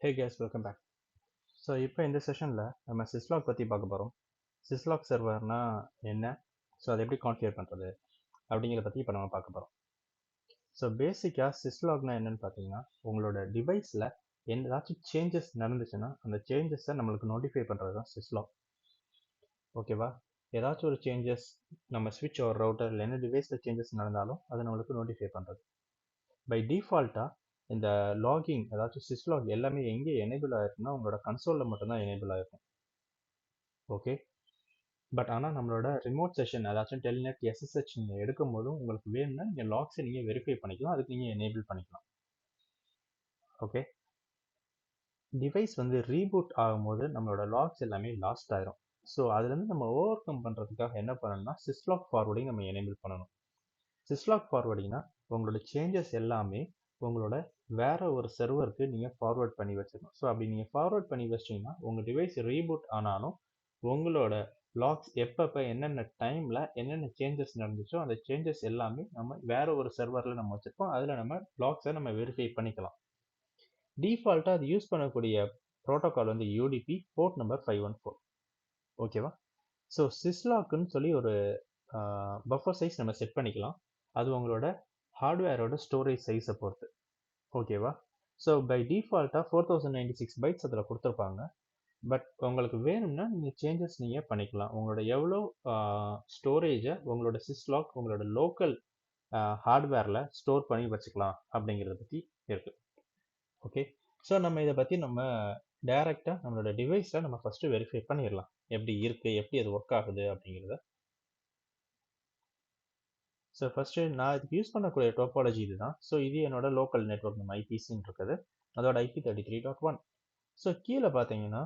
ஹே guys welcome back. So இப்போ இந்த செஷனில் நம்ம சிஸ்லாக் பற்றி பார்க்க போகிறோம். சிஸ்லாக் சர்வர்னா என்ன, ஸோ அதை எப்படி கான்ஃபிகர் பண்ணுறது அப்படிங்கிறத பற்றி இப்போ நம்ம பார்க்க போகிறோம். ஸோ பேசிக்காக சிஸ்லாக்னா என்னென்னு பார்த்தீங்கன்னா, உங்களோட டிவைஸில் ஏதாச்சும் சேஞ்சஸ் நடந்துச்சுன்னா அந்த சேஞ்சஸை நம்மளுக்கு நோட்டிஃபை பண்ணுறது தான் சிஸ்லாக். ஓகேவா? ஏதாச்சும் ஒரு சேஞ்சஸ் நம்ம ஸ்விட்ச் ஒரு ரவுட்டர் இல்லை என்ன டிவைஸில் சேஞ்சஸ் நடந்தாலும் அதை நம்மளுக்கு நோட்டிஃபை பண்ணுறது. பை டிஃபால்ட்டாக இந்த லாகிங் ஏதாச்சும் சிஸ்லாக் எல்லாமே எங்கே எனேபிள் ஆயிருக்குன்னா உங்களோட கன்சோலில் மட்டும்தான் எனேபிள் ஆயிருக்கும். ஓகே, பட் ஆனால் நம்மளோட ரிமோட் செஷன் ஏதாச்சும் டெல்நெட் எஸ்எஸ்ஹெச் நீங்கள் எடுக்கும் போதும் உங்களுக்கு வேணும்னா நீங்கள் லாக்ஸை நீங்கள் வெரிஃபை பண்ணிக்கலாம், அதுக்கு நீங்கள் எனேபிள் பண்ணிக்கலாம். ஓகே, டிவைஸ் வந்து ரீபூட் ஆகும்போது நம்மளோட லாக்ஸ் எல்லாமே லாஸ்ட் ஆயிரும். ஸோ அதுலேருந்து நம்ம ஓவர் கம் பண்ணுறதுக்காக என்ன பண்ணணும்னா சிஸ்லாக் ஃபார்வர்டிங் நம்ம எனேபிள் பண்ணணும். சிஸ்லாக் ஃபார்வர்டிங்னா உங்களோட சேஞ்சஸ் எல்லாமே உங்களோட வேற ஒரு சர்வருக்கு நீங்கள் ஃபார்வர்ட் பண்ணி வச்சிடணும். ஸோ அப்படி நீங்கள் ஃபார்வர்ட் பண்ணி வச்சிட்டிங்கன்னா உங்கள் டிவைஸ் ரீபூட் ஆனாலும் உங்களோட லாக்ஸ் எப்பப்போ என்னென்ன டைமில் என்னென்ன சேஞ்சஸ் நடந்துச்சோ அந்த சேஞ்சஸ் எல்லாமே நம்ம வேற ஒரு சர்வரில் நம்ம வச்சுருப்போம். அதில் நம்ம லாக்ஸை நம்ம வெரிஃபை பண்ணிக்கலாம். டிஃபால்ட்டாக அது யூஸ் பண்ணக்கூடிய ப்ரோட்டோகால் வந்து யூடிபி போர்ட் நம்பர் 514. ஓகேவா? ஸோ சிஸ்லாக்குன்னு சொல்லி ஒரு பஃபர் சைஸ் நம்ம செட் பண்ணிக்கலாம். அது உங்களோட ஹார்ட்வேரோட ஸ்டோரேஜ் சைஸை பொறுத்து. ஓகேவா? ஸோ பை டிஃபால்ட்டாக 4096 பைட்ஸ் அதில் கொடுத்துருப்பாங்க. பட் உங்களுக்கு வேணும்னா நீங்கள் சேஞ்சஸ் நீங்கள் பண்ணிக்கலாம். உங்களோட எவ்வளோ ஸ்டோரேஜை உங்களோட சிஸ்லாக் உங்களோட லோக்கல் ஹார்ட்வேரில் ஸ்டோர் பண்ணி வச்சுக்கலாம் அப்படிங்கிறத பற்றி இருக்குது. ஓகே, ஸோ நம்ம இதை பற்றி நம்ம டைரெக்டாக நம்மளோட டிவைஸில் நம்ம ஃபஸ்ட்டு வெரிஃபை பண்ணிடலாம் எப்படி இருக்குது, எப்படி அது ஒர்க் ஆகுது அப்படிங்கிறத. ஸோ ஃபஸ்ட்டு நான் இதுக்கு யூஸ் பண்ணக்கூடிய டோபாலஜி இதுதான். ஸோ இது என்னோட லோக்கல் நெட்ஒர்க் நம்ம ஐபிசின்னு இருக்குது, அதோட IP33.1. ஸோ கீழே பார்த்தீங்கன்னா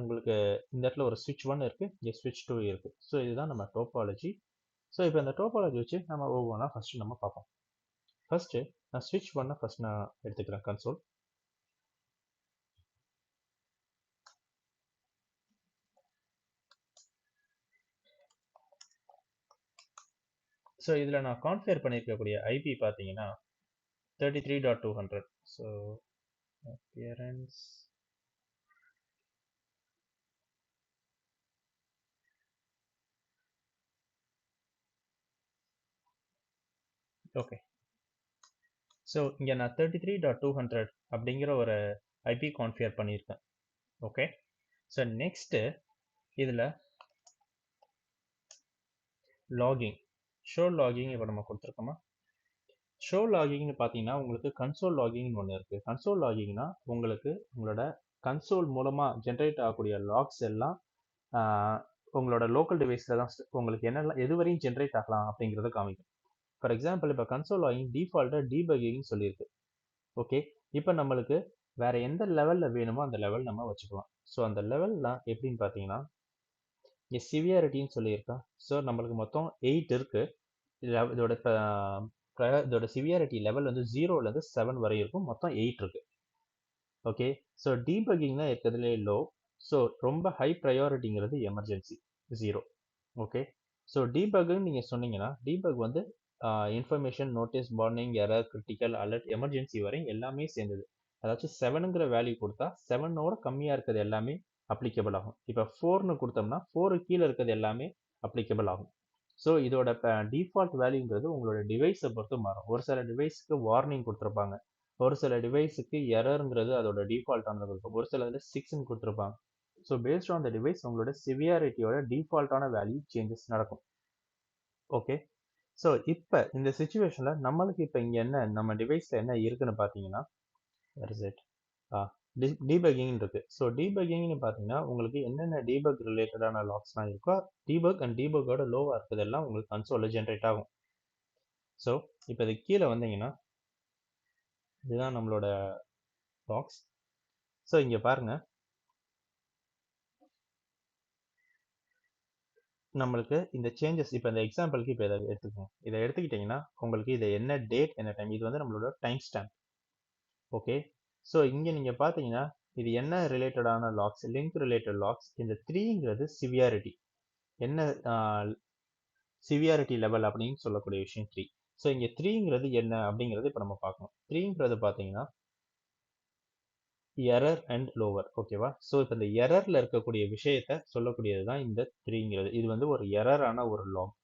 உங்களுக்கு இந்த இடத்துல ஒரு ஸ்விட்ச் 1 இருக்குது, இங்கே ஸ்விட்ச் 2 இருக்குது. ஸோ இதுதான் நம்ம டோபாலஜி. ஸோ இப்போ இந்த டோபாலஜி வச்சு நம்ம ஒவ்வொன்றா ஃபஸ்ட்டு நம்ம பார்ப்போம். ஃபஸ்ட்டு நான் ஸ்விட்ச் 1 ஃபஸ்ட் நான் எடுத்துக்கிறேன் கன்சோல். ஸோ இதில் நான் கான்ஃபிகர் பண்ணியிருக்கக்கூடிய ஐபி பார்த்தீங்கன்னா 33.200. So appearance okay. ஸோ இங்கே நான் 33.200 அப்படிங்கிற ஒரு ஐபி கான்ஃபிகர் பண்ணியிருக்கேன். ஓகே, ஸோ நெக்ஸ்ட்டு இதில் லாகிங் ஷோ லாகிங் இப்போ நம்ம கொடுத்துருக்கோமா? ஷோ லாகிங்னு பார்த்தீங்கன்னா உங்களுக்கு கன்சோல் லாகிங்னு ஒன்று இருக்குது. கன்சோல் லாகிங்னா உங்களுக்கு உங்களோட கன்சோல் மூலமாக ஜென்ரேட் ஆகக்கூடிய லாக்ஸ் எல்லாம் உங்களோட லோக்கல் டிவைஸில் தான் உங்களுக்கு என்னெல்லாம் எது வரையும் ஜென்ரேட் ஆகலாம் அப்படிங்கிறத காமிக்கும். ஃபார் எக்ஸாம்பிள் இப்போ கன்சோல் லாகிங் டிஃபால்ட்டாக டீபக்கிங்னு சொல்லியிருக்கு. ஓகே, இப்போ நம்மளுக்கு வேற எந்த லெவலில் வேணுமோ அந்த லெவல் நம்ம வச்சுக்கலாம். ஸோ அந்த லெவல்லாம் எப்படின்னு பார்த்தீங்கன்னா இங்கே சிவியாரிட்டின்னு சொல்லியிருக்கா. ஸோ நம்மளுக்கு மொத்தம் 8 இருக்குது. இதோட சிவியாரிட்டி லெவல் வந்து 0லேருந்து 7 வரை இருக்கும், மொத்தம் 8 இருக்கு. ஓகே, ஸோ டீபக்கிங்னா இருக்கிறதுலே லோ. ஸோ ரொம்ப ஹை ப்ரையாரிட்டிங்கிறது எமர்ஜென்சி 0. ஓகே, ஸோ டீபக்குன்னு நீங்கள் சொன்னீங்கன்னா டீபக் வந்து information, notice, warning, error, critical, alert, emergency வரை எல்லாமே சேர்ந்தது. அதாச்சும் 7ங்கிற வேல்யூ கொடுத்தா 7ஓட கம்மியாக இருக்கிறது எல்லாமே அப்ளிகபிள் ஆகும். இப்போ 4ன்னு கொடுத்தோம்னா 4 கீழே இருக்கிறது எல்லாமே அப்ளிகபிள் ஆகும். ஸோ இதோட டிஃபால்ட் வேல்யூங்கிறது உங்களோட டிவைஸை பொறுத்து மாறும். ஒரு சில டிவைஸுக்கு வார்னிங் கொடுத்துருப்பாங்க, ஒரு சில டிவைஸுக்கு எரருங்கிறது அதோட டிஃபால்ட்டானது இருக்கும், ஒரு சில இதில் 6ன்னு கொடுத்துருப்பாங்க. So based on the device உங்களோட சிவியாரிட்டியோட டிஃபால்ட்டான வேல்யூ சேஞ்சஸ் நடக்கும். ஓகே, ஸோ இப்போ இந்த சுச்சுவேஷனில் நம்மளுக்கு இப்போ இங்கே என்ன நம்ம டிவைஸில் என்ன இருக்குன்னு பார்த்தீங்கன்னா டீபக்கிங் இருக்கு. ஸோ டீபக்கிங்னு பார்த்தீங்கன்னா உங்களுக்கு என்னென்ன டீபக் ரிலேட்டடான லாக்ஸ்லாம் இருக்கோ டீபக் அண்ட் டீபக்கோட லோவாக இருக்கிறதெல்லாம் உங்களுக்கு கன்சோலில் ஜென்ரேட் ஆகும். ஸோ இப்போ இது கீழே வந்தீங்கன்னா இதுதான் நம்மளோட லாக்ஸ். ஸோ இங்கே பாருங்க, நம்மளுக்கு இந்த சேஞ்சஸ் இப்போ இந்த எக்ஸாம்பிளுக்கு இப்போ இதை எடுத்துக்கோங்க. இதை எடுத்துக்கிட்டிங்கன்னா உங்களுக்கு இது என்ன டேட் என்ன டைம், இது வந்து நம்மளோட டைம் ஸ்டாம்ப். ஓகே, ஸோ இங்கே நீங்கள் பார்த்தீங்கன்னா இது என்ன ரிலேட்டடான லாக்ஸ், லிங்க் ரிலேட்டட் லாக்ஸ். இந்த 3ங்கிறது சிவியாரிட்டி, என்ன சிவியாரிட்டி லெவல் அப்படின்னு சொல்லக்கூடிய விஷயம் 3. ஸோ இங்கே 3ங்கிறது என்ன அப்படிங்கிறது இப்போ நம்ம பார்க்கணும். 3ங்கிறது பார்த்தீங்கன்னா எரர் அண்ட் லோவர். ஓகேவா? ஸோ இப்போ இந்த எரரில் இருக்கக்கூடிய விஷயத்த சொல்லக்கூடியது தான் இந்த த்ரீங்கிறது. இது வந்து ஒரு எரரான ஒரு லாக்.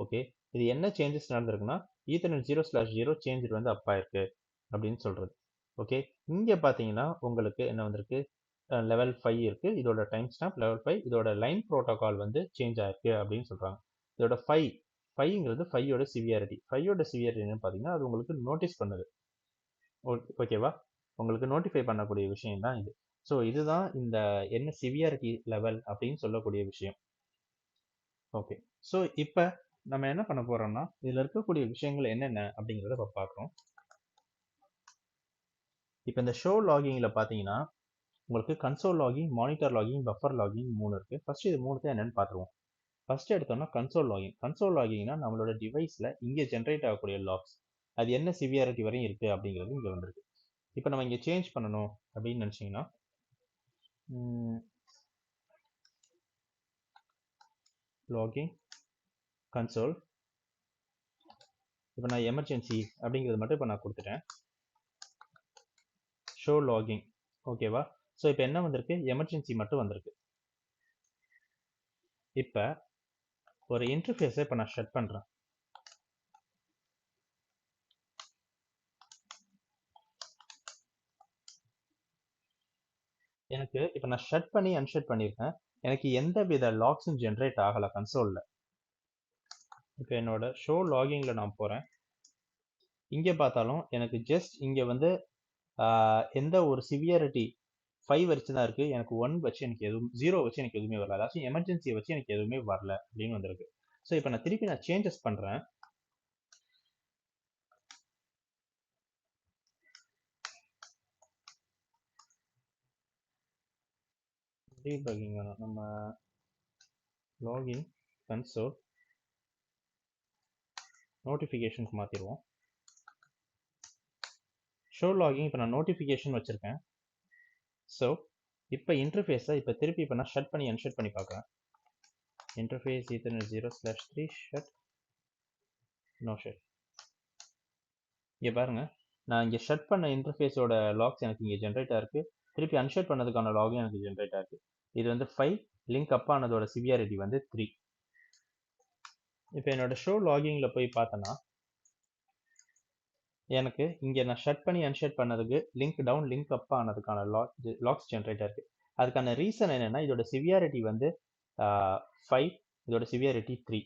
ஓகே, இது என்ன சேஞ்சஸ் நடந்திருக்குன்னா ஈத்தர்நெட் 0/0 சேஞ்ச் வந்து அப் ஆயிருக்கு அப்படின்னு சொல்றது. ஓகே, இங்கே பார்த்தீங்கன்னா உங்களுக்கு என்ன வந்திருக்கு, லெவல் 5 இருக்கு, இதோட டைம் ஸ்டாம்ப் லெவல் 5, இதோட லைன் ப்ரோட்டோகால் வந்து சேஞ்ச் ஆயிருக்கு அப்படின்னு சொல்றாங்க. இதோட 5ங்கிறது 5யோட சிவியாரிட்டி. 5யோட சிவியாரிட்டி என்னன்னு பார்த்தீங்கன்னா அது உங்களுக்கு நோட்டீஸ் பண்ணுது. ஓகேவா, உங்களுக்கு நோட்டிஃபை பண்ணக்கூடிய விஷயம் தான் இது. ஸோ இதுதான் இந்த என்ன சிவியாரிட்டி லெவல் அப்படின்னு சொல்லக்கூடிய விஷயம். ஓகே, ஸோ இப்போ நம்ம என்ன பண்ண போறோம்னா இதில் இருக்கக்கூடிய விஷயங்கள் என்னென்ன அப்படிங்கிறத இப்போ பார்க்குறோம். இப்போ இந்த ஷோ லாகிங்கில் பார்த்தீங்கன்னா உங்களுக்கு console logging, monitor logging, buffer logging 3 இருக்குது. ஃபர்ஸ்ட் இது 3 என்னென்னு பார்த்துருவோம். ஃபர்ஸ்ட் எடுத்தோம்னா கன்சோல் லாகிங். கன்சோல் லாகிங்னா நம்மளோட டிவைஸில் இங்கே ஜென்ரேட் ஆகக்கூடிய லாக்ஸ் அது என்ன சிவியாரிட்டி வரையும் இருக்குது அப்படிங்கிறது இங்கே வந்திருக்கு. இப்போ நம்ம இங்கே சேஞ்ச் பண்ணணும் அப்படின்னு நினச்சிங்கன்னா லாகிங் கன்சோல், இப்போ நான் எமர்ஜென்சி அப்படிங்கிறது மட்டும் இப்போ நான் கொடுத்துட்டேன். Show logging. ஓகேவா, ஸோ இப்போ என்ன வந்திருக்கு, எமர்ஜென்சி மட்டும் வந்திருக்கு. இப்போ ஒரு இன்டர்ஃபேஸை இப்போ நான் ஷட் பண்ணுறேன். எனக்கு இப்போ நான் ஷட் பண்ணி அன்ஷட் பண்ணியிருக்கேன். எனக்கு எந்த வித லாக்ஸும் ஜென்ரேட் ஆகலை கன்சோலில். இப்போ என்னோட ஷோ லாகிங்கில் நான் போகிறேன். இங்கே பார்த்தாலும் எனக்கு ஜஸ்ட் இங்கே வந்து எந்த ஒரு சிவியாரிட்டி 5 வச்சு தான் இருக்குது. எனக்கு 1 வச்சு எனக்கு எதுவும் 0 வச்சு எனக்கு எதுவுமே வரல. அதாச்சும் எமர்ஜென்சியை வச்சு எனக்கு எதுவுமே வரல அப்படின்னு வந்திருக்கு. ஸோ இப்போ நான் திருப்பி நான் சேஞ்சஸ் பண்ணுறேன். டீபக்கிங் வேணும். நம்ம லாகின் கன்சோல் நோட்டிஃபிகேஷனுக்கு மாற்றிடுவோம். ஷோ லாகிங் இப்போ நான் நோட்டிஃபிகேஷன் வச்சுருக்கேன். ஸோ இப்போ இன்டர்ஃபேஸை இப்போ திருப்பி இப்போ நான் ஷட் பண்ணி அன்ஷட் பண்ணி பார்க்குறேன். Interface ethernet 0/3 shut, no shut. இங்கே பாருங்க, நான் இங்கே ஷட் பண்ண இன்டர்ஃபேஸோட லாக்ஸ் எனக்கு இங்கே ஜென்ரேட் ஆயிருக்கு. திருப்பி அன்ஷட் பண்ணதுக்கான லாகும் எனக்கு ஜென்ரேட் ஆயிருக்கு. இது வந்து 5, லிங்க் அப் ஆனதோட சிவியாரிட்டி வந்து 3. இப்போ என்னோட ஷோ லாகிங்கில் போய் பார்த்தேன்னா எனக்கு இங்கே நான் ஷட் பண்ணி அன்ஷட் பண்ணதுக்கு லிங்க் டவுன் லிங்க் அப் ஆனதுக்கான லாக்ஸ் ஜென்ரேட் ஆயிருக்கு. அதுக்கான ரீசன் என்னென்னா இதோட சிவியாரிட்டி வந்து 5, இதோட சிவியாரிட்டி 3.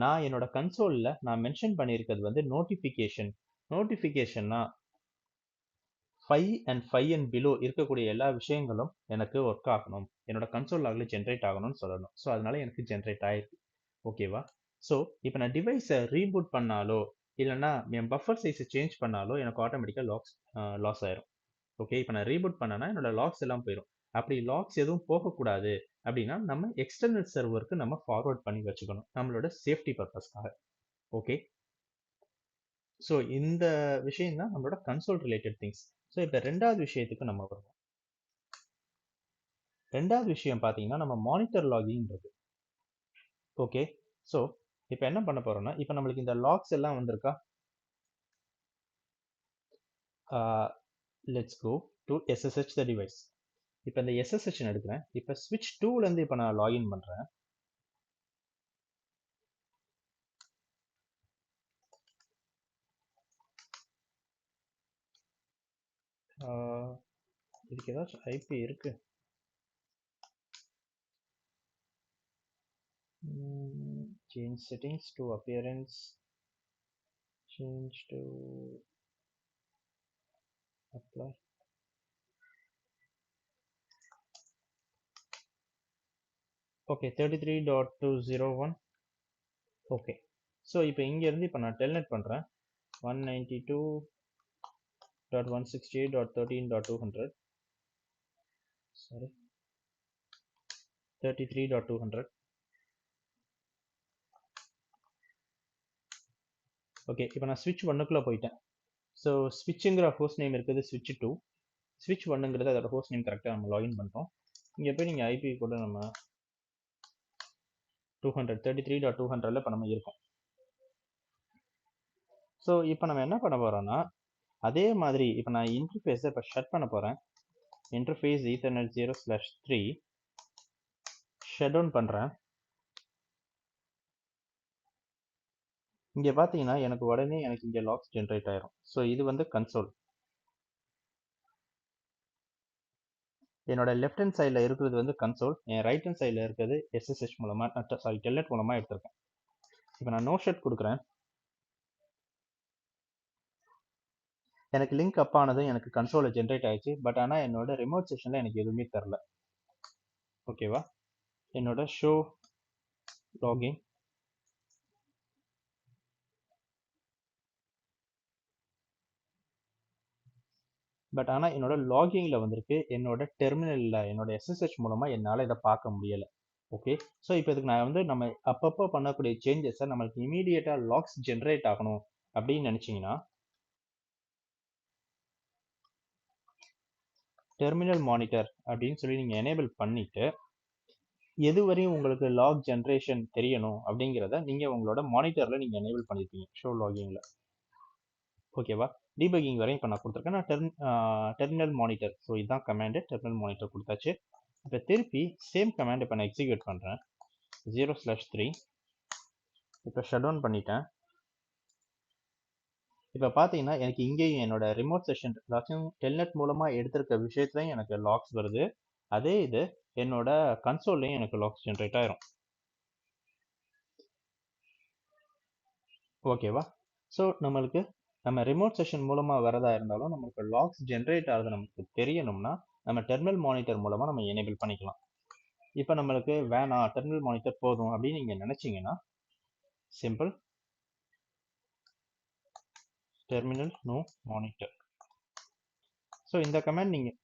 நான் என்னோட கன்சோலில் நான் மென்ஷன் பண்ணியிருக்கிறது வந்து நோட்டிஃபிகேஷன்னா 5 and 5 and below இருக்கக்கூடிய எல்லா விஷயங்களும் எனக்கு ஒர்க் ஆகணும், என்னோட கன்சோல் லாகில் ஜென்ரேட் ஆகணும்னு சொல்லணும். ஸோ அதனால எனக்கு ஜென்ரேட் ஆயிருக்கு. ஓகேவா, ஸோ இப்போ நான் டிவைஸை ரீபூட் பண்ணாலோ இல்லைன்னா என் பஃபர் சைஸை சேஞ்ச் பண்ணாலோ எனக்கு ஆட்டோமேட்டிக்காக லாஸ் ஆயிரும். ஓகே, இப்போ நான் ரீபூட் பண்ணேன்னா என்னோட லாக்ஸ் எல்லாம் போயிடும். அப்படி லாக்ஸ் எதுவும் போகக்கூடாது அப்படின்னா நம்ம எக்ஸ்டர்னல் சர்வருக்கு நம்ம ஃபார்வர்ட் பண்ணி வச்சுக்கணும் நம்மளோட சேஃப்டி பர்பஸ்க்காக. ஓகே, ஸோ இந்த விஷயம் தான் நம்மளோட கன்சோல் ரிலேட்டட் திங்ஸ். ஸோ இப்போ ரெண்டாவது விஷயத்துக்கு நம்ம வருவோம். ரெண்டாவது விஷயம் பார்த்தீங்கன்னா நம்ம மானிட்டர் லாகிங் இருக்கு. ஓகே, ஸோ இப்போ என்ன பண்ண போறோம்னா இப்போ நம்மளுக்கு இந்த லாக்ஸ் எல்லாம் வந்திருக்கா. Let's go to SSH the device. இப்போ இந்த SSH எடுக்கிறேன். இப்போ ஸ்விட்ச் 2லேருந்து இப்போ நான் லாகின் பண்ணுறேன். இதுக்கு ஏதாச்சும் ஐபி இருக்கு. Change settings to appearance, change to apply. Okay, 33.201. Okay, so இப்போ இங்கேருந்து இப்போ நான் டெல்நெட் பண்ணுறேன். 192.168.13.200. சாரி, 33.200. ஓகே, இப்போ நான் ஸ்விட்ச் 1க்குள்ளே போயிட்டேன். ஸோ ஸ்விட்சுங்கிற ஹோஸ்ட் நேம் இருக்குது ஸ்விட்ச் 2. ஸ்விட்ச் 1ங்கிறது அதோட ஹோஸ்ட் நேம் கரெக்டாக நம்ம லாகின் பண்ணுறோம். இங்கே போய் நீங்கள் ஐபி கூட நம்ம 33.200 இப்போ நம்ம இருக்கோம். ஸோ இப்போ நம்ம என்ன பண்ண போகிறோம்னா அதே மாதிரி இப்போ நான் இன்டர்ஃபேஸை இப்போ ஷட் பண்ண போகிறேன். இன்டர்ஃபேஸ் ஈத்தர்நெட் 0/3 ஷட் டவுன் பண்ணுறேன். இங்கே பார்த்தீங்கன்னா எனக்கு உடனே எனக்கு இங்கே லாக்ஸ் ஜென்ரேட் ஆயிரும். ஸோ இது வந்து கன்சோல். என்னோட லெஃப்ட் ஹேண்ட் சைடில் இருக்கிறது வந்து கன்சோல், என் ரைட் ஹேண்ட் சைடில் இருக்கிறது எஸ்எஸ்ஹெச் மூலமாக டெல்நெட் மூலமாக எடுத்திருக்கேன். இப்போ நான் நோ ஷட் கொடுக்குறேன். எனக்கு லிங்க் அப் ஆனதும் எனக்கு கன்சோலில் ஜென்ரேட் ஆயிடுச்சு. பட் ஆனால் என்னோட ரிமோட் செஷனில் எனக்கு எதுவுமே தரல. ஓகேவா? என்னோட ஷோ லாகின், பட் ஆனால் என்னோட லாகிங்கில் வந்திருக்கு. என்னோட டெர்மினலில் என்னோட எஸ்எஸ்ஹெச் மூலமாக என்னால் இதை பார்க்க முடியலை. ஓகே, ஸோ இப்போ இதுக்கு நான் வந்து நம்ம அப்பப்போ பண்ணக்கூடிய சேஞ்சஸை நம்மளுக்கு இமீடியட்டாக லாக்ஸ் ஜென்ரேட் ஆகணும் அப்படின்னு நினச்சிங்கன்னா டெர்மினல் மானிட்டர் அப்படின்னு சொல்லி நீங்கள் எனேபிள் பண்ணிவிட்டு எது வரையும் உங்களுக்கு லாக் ஜென்ரேஷன் தெரியணும் அப்படிங்கிறத நீங்கள் உங்களோட மானிட்டரில் நீங்கள் எனேபிள் பண்ணியிருப்பீங்க ஷோ லாகிங்கில். ஓகேவா? டீபக்கிங் வரையும் இப்போ நான் கொடுத்துருக்கேன். நான் டெர்மினல் மானிட்டர், ஸோ இதுதான் கமாண்டு. டெர்மினல் மானிட்டர் கொடுத்தாச்சு. இப்போ திருப்பி சேம் கமாண்ட் இப்போ நான் எக்ஸிக்யூட் பண்ணுறேன். 0/3 இப்போ ஷட் டவுன் பண்ணிட்டேன். இப்போ பார்த்தீங்கன்னா எனக்கு இங்கேயும் என்னோட ரிமோட் செஷன் ஏதாச்சும் டெல்நெட் மூலமாக எடுத்திருக்க விஷயத்துலையும் எனக்கு லாக்ஸ் வருது. அதே இது என்னோட கன்சோல்லையும் எனக்கு லாக்ஸ் ஜென்ரேட் ஆயிரும். ஓகேவா? ஸோ நம்மளுக்கு நம்ம ரிமோட் செஷன் மூலமாக வரதா இருந்தாலும் நம்மளுக்கு லாக்ஸ் ஜென்ரேட் ஆகுது நமக்கு தெரியணும்னா நம்ம டெர்மினல் மானிட்டர் மூலமாக நம்ம எனேபிள் பண்ணிக்கலாம். இப்போ நம்மளுக்கு வேணாம், டெர்மினல் மானிட்டர் போதும் அப்படின்னு நீங்கள் நினச்சிங்கன்னா simple terminal no monitor. So இந்த கமாண்ட் நீங்கள்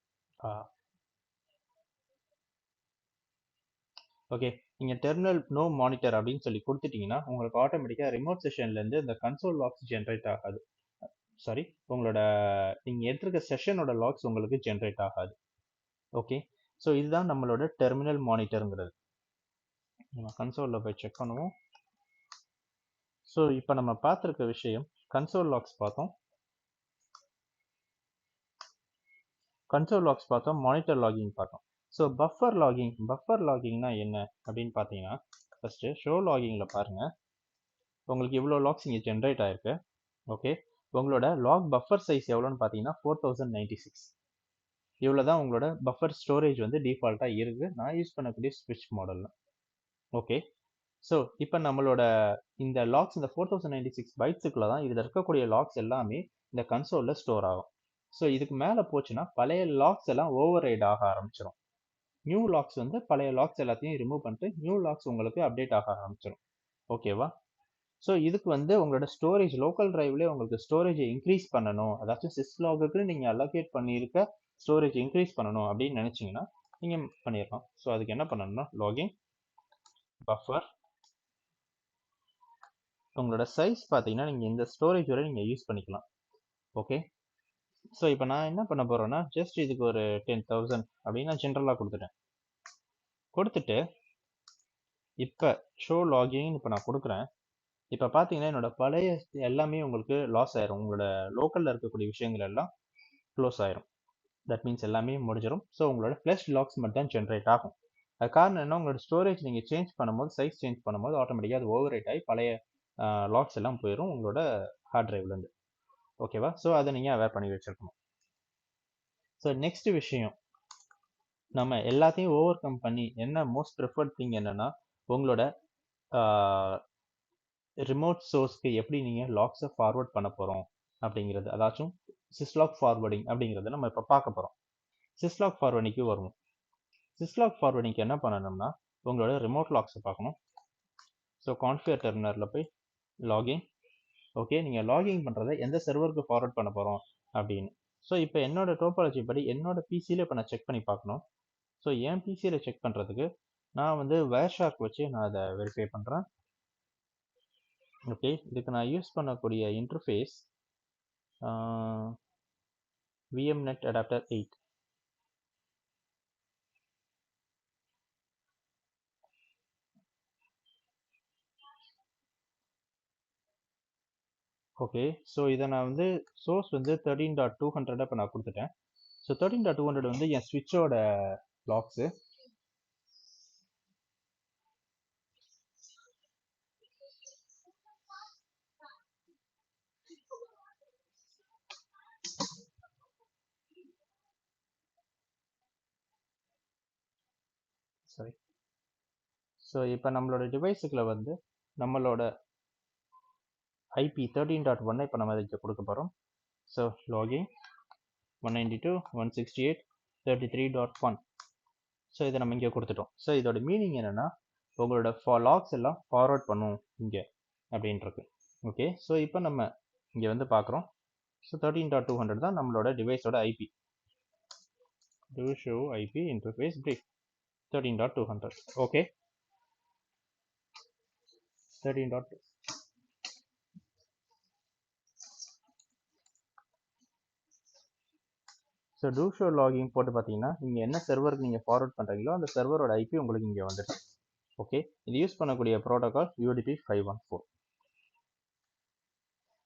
ஓகே, நீங்கள் டெர்மினல் நோ மானிட்டர் அப்படின்னு சொல்லி கொடுத்துட்டீங்கன்னா உங்களுக்கு ஆட்டோமேட்டிக்காக ரிமோட் செஷன்லேருந்து இந்த கன்சோல் லாக்ஸ் ஜென்ரேட் ஆகாது. சாரி, உங்களோட நீங்கள் எடுத்துருக்க செஷனோட லாக்ஸ் உங்களுக்கு ஜென்ரேட் ஆகாது. ஓகே, ஸோ இதுதான் நம்மளோட டெர்மினல் மானிட்டருங்கிறது. நம்ம கன்சோலில் போய் செக் பண்ணுவோம். ஸோ இப்போ நம்ம பார்த்துருக்க விஷயம் கன்சோல் லாக்ஸ் பார்த்தோம், மானிட்டர் லாகிங் பார்த்தோம். ஸோ பஃபர் லாகிங்னா என்ன அப்படின்னு பார்த்தீங்கன்னா ஃபஸ்ட்டு ஷோ லாகிங்கில் பாருங்கள், உங்களுக்கு இவ்வளோ லாக்ஸ் இங்கே ஜென்ரேட் ஆயிருக்கு. ஓகே, உங்களோட லாக் பஃபர் சைஸ் எவ்வளோன்னு பார்த்தீங்கன்னா 4096. இவ்வளோ தான் உங்களோட பஃபர் ஸ்டோரேஜ் வந்து டிஃபால்ட்டாக இருக்குது நான் யூஸ் பண்ணக்கூடிய ஸ்விட்ச் மாடலில். ஓகே, ஸோ இப்போ நம்மளோட இந்த லாக்ஸ் இந்த 4096 பைட்ஸுக்குள்ள தான் இதில் இருக்கக்கூடிய லாக்ஸ் எல்லாமே இந்த கன்சோலில் ஸ்டோர் ஆகும். ஸோ இதுக்கு மேலே போச்சுன்னா பழைய லாக்ஸ் எல்லாம் ஓவர் ரைட் ஆக ஆரம்பிச்சிடும். நியூ லாக்ஸ் வந்து பழைய லாக்ஸ் எல்லாத்தையும் ரிமூவ் பண்ணிட்டு நியூ லாக்ஸ் உங்களுக்கு அப்டேட் ஆக ஆரம்பிச்சிடும். ஓகேவா? ஸோ இதுக்கு வந்து உங்களோட ஸ்டோரேஜ் லோக்கல் டிரைவ்லேயே உங்களுக்கு ஸ்டோரேஜை இன்க்ரீஸ் பண்ணணும், அதாச்சும் சிஸ்லாகுக்கு நீங்கள் அலோகேட் பண்ணியிருக்க ஸ்டோரேஜ் இன்க்ரீஸ் பண்ணணும் அப்படின்னு நினச்சிங்கன்னா நீங்கள் பண்ணிடலாம். ஸோ அதுக்கு என்ன பண்ணணும்னா லாகின் பஃபர், உங்களோட சைஸ் பார்த்தீங்கன்னா நீங்கள் இந்த ஸ்டோரேஜ் வரை நீங்கள் யூஸ் பண்ணிக்கலாம். ஓகே, ஸோ இப்போ நான் என்ன பண்ண போகிறேன்னா ஜஸ்ட் இதுக்கு ஒரு 10,000 அப்படின்னு நான் ஜென்ரலாக கொடுத்துட்டு இப்போ ஷோ லாகின் இப்போ நான் கொடுக்குறேன். இப்போ பார்த்தீங்கன்னா என்னோட பழைய எல்லாமே உங்களுக்கு லாஸ் ஆயிரும். உங்களோட லோக்கலில் இருக்கக்கூடிய விஷயங்கள் எல்லாம் க்ளோஸ் ஆயிரும். தட் மீன்ஸ் எல்லாமே முடிஞ்சிடும். ஸோ உங்களோட ஃப்ளஷ் லாக்ஸ் மட்டும் தான் ஜென்ரேட் ஆகும். அது காரணம் என்ன, உங்களோட ஸ்டோரேஜ் நீங்கள் சேஞ்ச் பண்ணும்போது சைஸ் சேஞ்ச் பண்ணும்போது ஆட்டோமேட்டிக்காக அது ஓவர் ரைட் ஆகி பழைய லாக்ஸ் எல்லாம் போயிடும் உங்களோட ஹார்ட் டிரைவ்லேருந்து. ஓகேவா? ஸோ அதை நீங்கள் அவேர் பண்ணி வச்சுருக்கணும். ஸோ நெக்ஸ்ட் விஷயம், நம்ம எல்லாத்தையும் ஓவர் கம் பண்ணி என்ன மோஸ்ட் ப்ரிஃபர்ட் திங் என்னன்னா உங்களோட ரிமோட் சோர்ஸ்க்கு எப்படி நீங்கள் லாக்ஸை ஃபார்வர்ட் பண்ண போகிறோம் அப்படிங்கிறது, அதாச்சும் சிஸ்லாக் ஃபார்வர்டிங் அப்படிங்கிறத நம்ம இப்போ பார்க்க போகிறோம். சிஸ்லாக் ஃபார்வர்டிங்க்கு வருவோம். சிஸ்லாக் ஃபார்வர்டிங்க்கு என்ன பண்ணணும்னா உங்களோட ரிமோட் லாக்ஸை பார்க்கணும். ஸோ கான்ஃபிகர் டெர்மினலில் போய் லாகின். ஓகே, நீங்கள் லாகின் பண்ணுறதை எந்த சர்வருக்கு ஃபார்வர்ட் பண்ண போகிறோம் அப்படின்னு. ஸோ இப்போ என்னோட டோபாலஜி படி என்னோட பிசியில் இப்போ நான் செக் பண்ணி பார்க்கணும். ஸோ என் பிசியில் செக் பண்ணுறதுக்கு நான் வந்து வயர்ஷார்க் வச்சு நான் அதை வெரிஃபை பண்ணுறேன். ஓகே, இதுக்கு நான் யூஸ் பண்ணக்கூடிய interface VMnet Adapter 8. Okay, so இதை நான் வந்து சோர்ஸ் வந்து 13.200 இப்போ நான் கொடுத்துட்டேன். ஸோ 13.200 வந்து என் ஸ்விட்சோட லாக்ஸு. சரி. ஸோ இப்போ நம்மளோட டிவைஸுக்குள்ள வந்து நம்மளோட ஐபி 13.1 இப்போ நம்ம இதுக்கு கொடுக்க போகிறோம். So login 192.168.33.1. ஸோ இதை நம்ம இங்கே கொடுத்துட்டோம். ஸோ இதோட மீனிங் என்னென்னா உங்களோட லாக்ஸ் எல்லாம் ஃபார்வர்ட் பண்ணும் இங்கே அப்படின்ட்டு. ஓகே, ஸோ இப்போ நம்ம இங்கே வந்து பார்க்குறோம். ஸோ 13.200 தான் நம்மளோட டிவைஸோட IP. Do show IP interface brief 13.200. Okay, 13.2. So do show logging போட்டு பார்த்தீங்கன்னா நீங்கள் என்ன சர்வருக்கு நீங்கள் ஃபார்வர்ட் பண்ணுறீங்களோ அந்த சர்வரோட ஐபி உங்களுக்கு இங்கே வந்துடும். ஓகே, இது யூஸ் பண்ணக்கூடிய ப்ரோட்டோகால் UDP 514.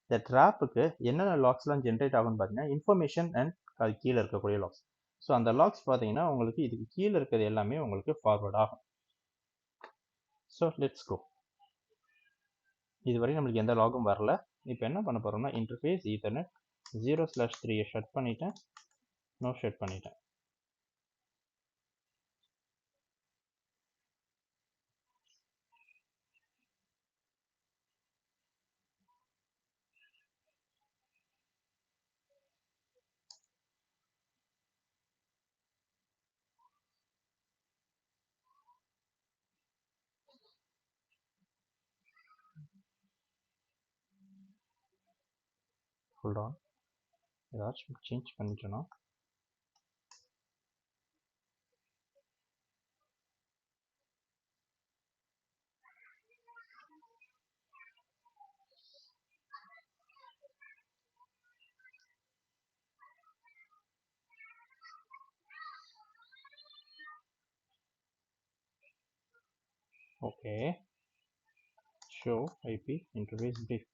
இந்த ட்ராப்புக்கு என்னென்ன லாக்ஸ்லாம் ஜென்ரேட் ஆகும்னு பார்த்தீங்கன்னா இன்ஃபர்மேஷன் அண்ட் அது கீழே இருக்கக்கூடிய லாக்ஸ். ஸோ அந்த லாக்ஸ் பார்த்தீங்கன்னா உங்களுக்கு இதுக்கு கீழே இருக்கிறது எல்லாமே உங்களுக்கு ஃபார்வர்ட் ஆகும். So let's go. இதுவரை நம்மளுக்கு எந்த லாகும் வரல. இப்போ என்ன பண்ண போகிறோம்னா இன்டர்ஃபேஸ் ஈத்தர்நெட் 0/3 ஷட் பண்ணிட்டேன், நோ ஷட் பண்ணிட்டேன். Hold on, ஏதாச்சும் சேஞ்ச் பண்ணிட்டேனா? Okay, show IP interface brief.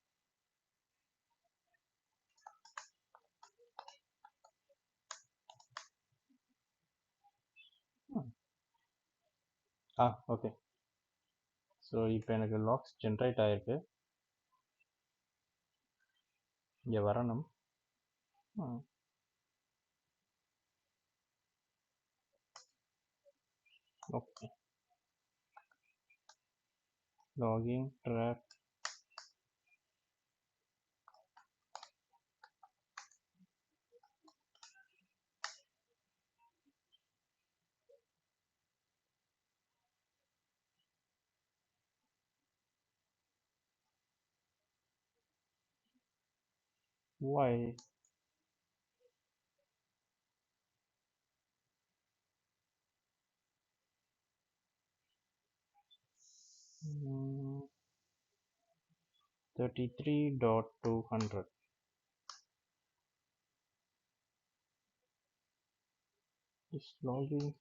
Okay. So இப்போ எனக்கு லாக்ஸ் ஜென்ரேட் ஆகிருக்கு. இங்கே வரணும். Okay, logging trap. Why? Mm, 33.200. Is logging.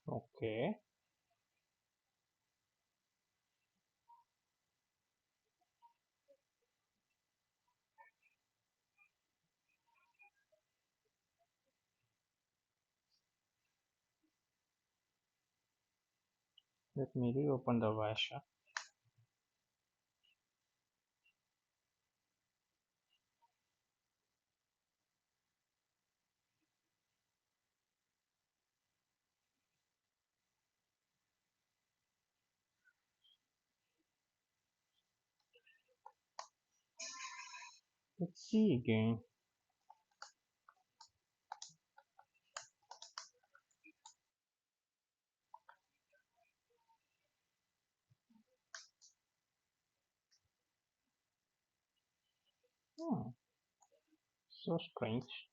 Okay. Let me reopen the Vasha. Let's see again. So strange.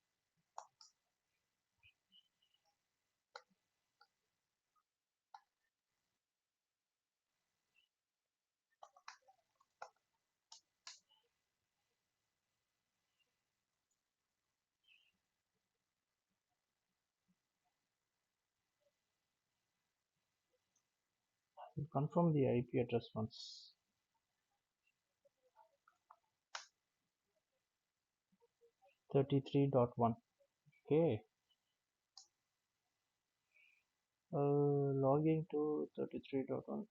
Confirm the IP address once. 33.1. Okay. Logging to 33.1.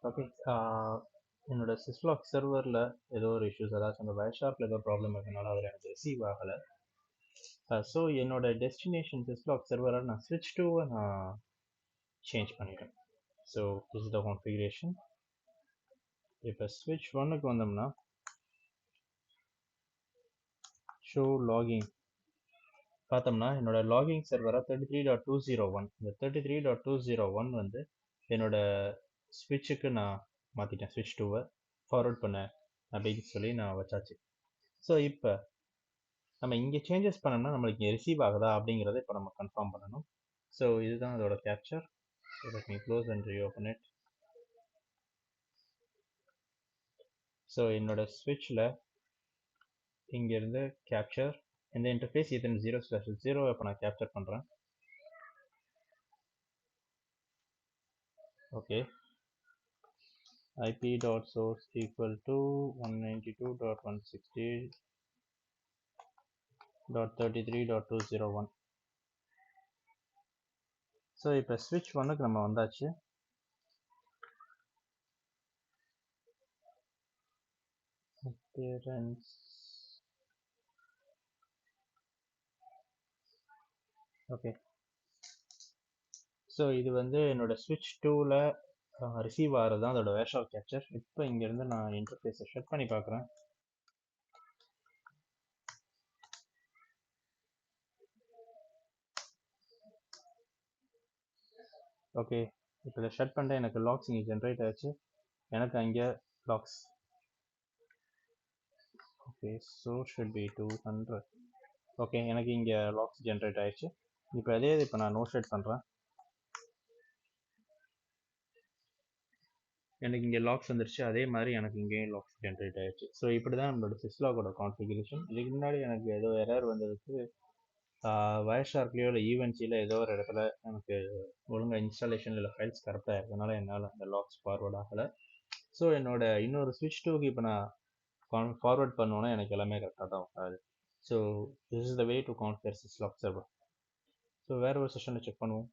Okay, என்னோட சிஸ்லாக் சர்வரில் ஏதோ ஒரு issues, அதாச்சும் அந்த வயர்ஷார்ப்பில் ஏதோ ப்ராப்ளம் இருக்கனால அதில் எனக்கு ரிசீவ் ஆகலை. ஸோ என்னோட டெஸ்டினேஷன் சிஸ்லாக் சர்வரை நான் ஸ்விட்ச் டூவை நான் சேஞ்ச் பண்ணிட்டேன். So this is the configuration. இப்போ ஸ்விட்ச் ஒன்னுக்கு வந்தோம்னா ஷோ லாகிங் பார்த்தோம்னா என்னோட லாகிங் சர்வராக 33.201. இந்த 33.201 வந்து என்னோட ஸ்விட்சுக்கு நான் மாற்றிட்டேன். ஸ்விட்ச் டூவை ஃபார்வர்ட் பண்ணேன் அப்படின்னு சொல்லி நான் வச்சாச்சு. ஸோ இப்போ நம்ம இங்கே சேஞ்சஸ் பண்ணோம்னா நம்மளுக்கு இங்கே ரிசீவ் ஆகுதா அப்படிங்கிறத இப்போ நம்ம கன்ஃபார்ம் பண்ணணும். ஸோ இதுதான் அதோட capture. let me close and reopen it. So என்னோட ஸ்விட்சில் இங்கேருந்து கேப்சர் இந்த இன்டர்ஃபேஸ் இதன் 0/0 இப்போ நான் கேப்சர் பண்ணுறேன். Okay, ip.source equal to 192.168.33.201. So இப்போ ஸ்விட்ச் ஒன்னுக்கு நம்ம வந்தாச்சு. appearance. ஓகே, ஸோ இது வந்து என்னோட ஸ்விட்ச் டூவில் ரிசீவ் ஆகிறது தான் அதோட வேர்ஷாப் கேப்சர். இப்போ இங்கேருந்து நான் இன்டர்ஃபேஸை ஷட் பண்ணி பார்க்குறேன். ஓகே, இப்போ இதை ஷட் பண்ணிட்டு எனக்கு லாக்ஸ் இங்கே ஜென்ரேட் ஆயிடுச்சு. எனக்கு அங்கே logs okay, so should be 200. Okay, எனக்கு இங்கே லாக்ஸ் ஜென்ரேட் ஆயிடுச்சு. இப்போ அதே இப்போ நான் நோ ஷட் பண்ணுறேன். எனக்கு இங்கே லாக்ஸ் வந்துருச்சு. அதே மாதிரி எனக்கு இங்கேயும் லாக்ஸ் ஜென்ரேட் ஆயிடுச்சு. ஸோ இப்படி தான் நம்மளோட சிஸ்லாகோட கான்ஃபிகரேஷன். இதுக்கு முன்னாடி எனக்கு ஏதோ எரர் வந்ததுக்கு வயர்ஷார்க்லேயோ இல்லை ஈவென்ட்ஸில் ஏதோ ஒரு இடத்துல எனக்கு ஒழுங்காக இன்ஸ்டாலேஷன் இல்லை ஃபைல்ஸ் கரெக்டாக இருக்கிறதுனால என்னால் அந்த லாக்ஸ் ஃபார்வர்ட் ஆகலை. ஸோ என்னோட இன்னொரு ஸ்விட்ச் டூக்கு இப்போ நான் ஃபார்வர்ட் பண்ணோன்னா எனக்கு எல்லாமே கரெக்டாக தான் வராது. So this is the way to configure syslog server. So வேறு ஒரு செஷனில் செக் பண்ணுவோம்.